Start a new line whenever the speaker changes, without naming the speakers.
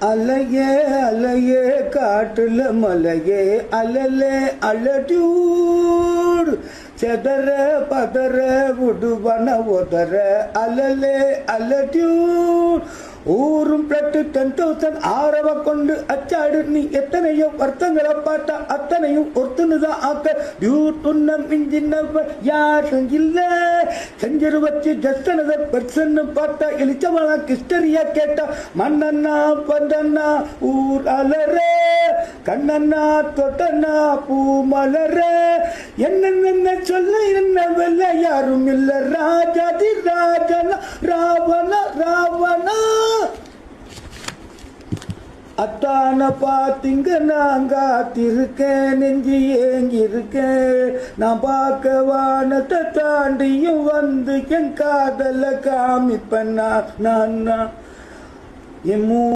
அலையே அலையே காட்டுல மலையே அலலே அலடியூர் செதற பதற விடுவன உதற அலலே அலடியூர் ஊரும் பிளட்டு 10,000 ஆரவ கொண்டு அச்சாடு நீ எத்தனையோ வருத்தங்களை பார்த்தா அத்தனையும் ஒருத்தனுதான் ஆக்க டியூட் உன்னம் இன்ஜின்ன யாரும் இல்ல செஞ்சரு வச்சு ஜஸ்டனத பெர்சன்னு பார்த்தா எலிச்சவளா கிஸ்டரியா கேட்டா மண்ணண்ணா பந்தண்ணா ஊர் அலற கண்ணண்ணா தொட்டண்ணா பூ மலர என்ன சொல்ல என்ன வெல்ல யாரும் இல்ல ராஜாதி ராஜனா ராவண ராவணா அத்தான பாத்திங்க நான் காத்திருக்கேன் நெஞ்சு ஏங்கிருக்கேன் நான் பார்க்க வானத்தை தாண்டியும் வந்து என் காதல காமிப்பேன் நான்